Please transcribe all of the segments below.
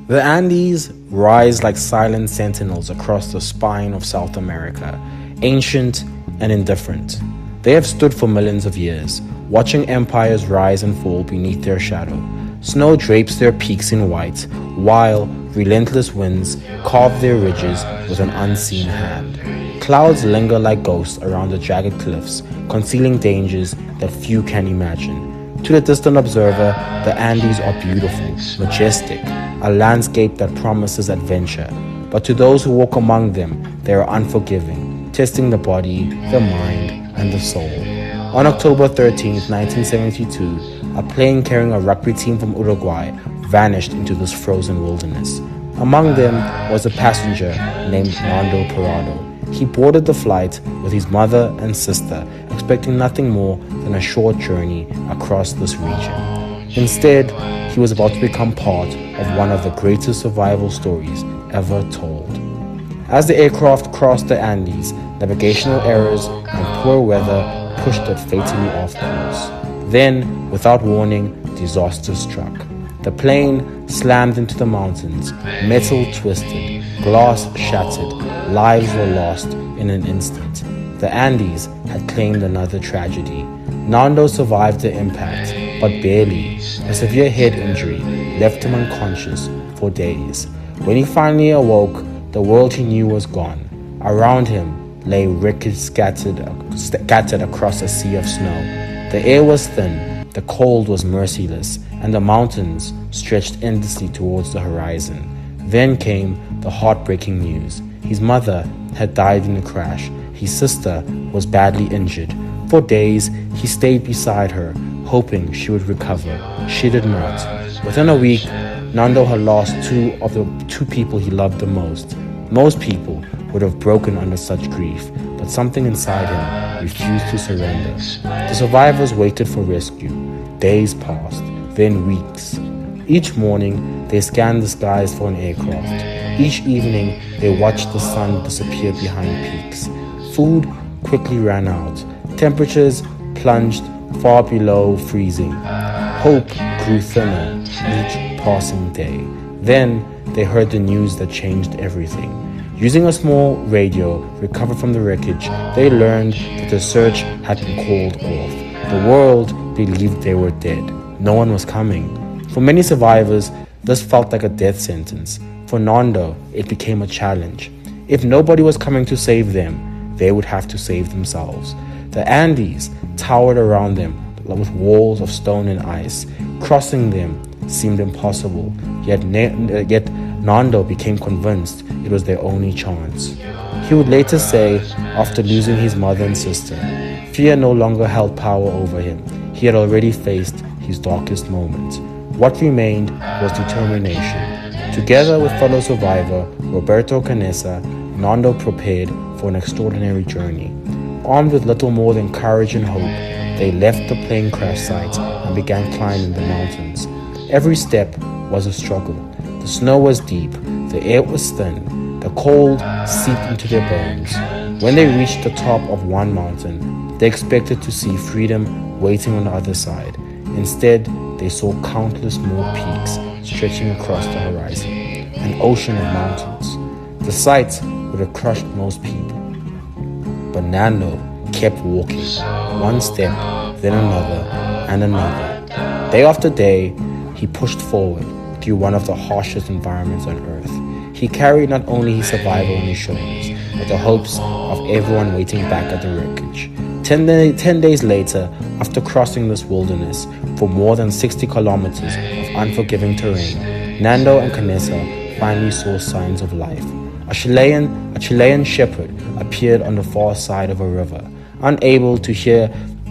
The Andes rise like silent sentinels across the spine of South America, ancient and indifferent. They have stood for millions of years, watching empires rise and fall beneath their shadow. Snow drapes their peaks in white, while relentless winds carve their ridges with an unseen hand. Clouds linger like ghosts around the jagged cliffs, concealing dangers that few can imagine. To the distant observer, the Andes are beautiful, majestic, a landscape that promises adventure. But to those who walk among them, they are unforgiving, testing the body, the mind, and the soul. On October 13th, 1972, a plane carrying a rugby team from Uruguay vanished into this frozen wilderness. Among them was a passenger named Nando Parrado. He boarded the flight with his mother and sister, expecting nothing more than a short journey across this region. Instead, he was about to become part of one of the greatest survival stories ever told. As the aircraft crossed the Andes, navigational errors and poor weather pushed it fatally off course. Then, without warning, disaster struck. The plane slammed into the mountains, metal twisted, glass shattered, lives were lost in an instant. The Andes had claimed another tragedy. Nando survived the impact, but barely. A severe head injury left him unconscious for days. When he finally awoke, the world he knew was gone. Around him lay wreckage scattered across a sea of snow. The air was thin, the cold was merciless, and the mountains stretched endlessly towards the horizon. Then came the heartbreaking news. His mother had died in a crash. His sister was badly injured. For days, he stayed beside her, hoping she would recover. She did not. Within a week, Nando had lost two people he loved the most. Most people would have broken under such grief, but something inside him refused to surrender. The survivors waited for rescue. Days passed, then weeks. Each morning, they scanned the skies for an aircraft. Each evening, they watched the sun disappear behind peaks. Food quickly ran out. Temperatures plunged far below freezing. Hope grew thinner each passing day. Then they heard the news that changed everything. Using a small radio recovered from the wreckage, they learned that the search had been called off. The world believed they were dead. No one was coming. For many survivors, this felt like a death sentence. For Nando, it became a challenge. If nobody was coming to save them, they would have to save themselves. The Andes towered around them with walls of stone and ice. Crossing them seemed impossible, yet Nando became convinced it was their only chance. He would later say, after losing his mother and sister, fear no longer held power over him. He had already faced his darkest moments. What remained was determination. Together with fellow survivor Roberto Canessa, Nando prepared for an extraordinary journey. Armed with little more than courage and hope, they left the plane crash site and began climbing the mountains. Every step was a struggle. The snow was deep, the air was thin, the cold seeped into their bones. When they reached the top of one mountain, they expected to see freedom waiting on the other side. Instead, they saw countless more peaks stretching across the horizon, an ocean of mountains. The sight would have crushed most people. But Nando kept walking, one step, then another, and another. Day after day, he pushed forward through one of the harshest environments on Earth. He carried not only his survival on his shoulders, but the hopes of everyone waiting back at the wreckage. 10 days later, after crossing this wilderness for more than 60 kilometers of unforgiving terrain, Nando and Canessa finally saw signs of life. A Chilean shepherd appeared on the far side of a river. Unable to hear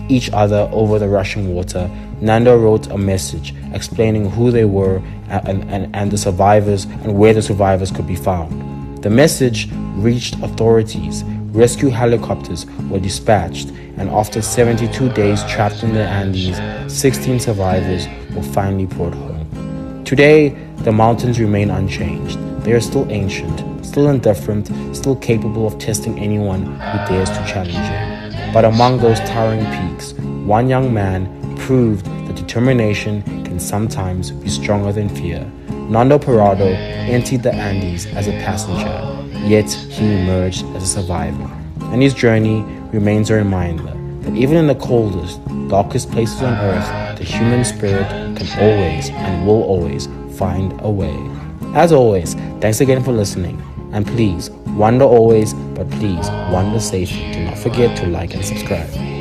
each other over the rushing water, Nando wrote a message explaining who they were and the survivors and where the survivors could be found. The message reached authorities. Rescue helicopters were dispatched, and after 72 days trapped in the Andes, 16 survivors were finally brought home. Today, the mountains remain unchanged. They are still ancient, still indifferent, still capable of testing anyone who dares to challenge it. But among those towering peaks, one young man proved that determination can sometimes be stronger than fear. Nando Parrado entered the Andes as a passenger, yet he emerged as a survivor. And his journey remains a reminder that even in the coldest, darkest places on earth, the human spirit can always and will always find a way. As always, thanks again for listening. And please, wonder always, but please, wonder safely. Do not forget to like and subscribe.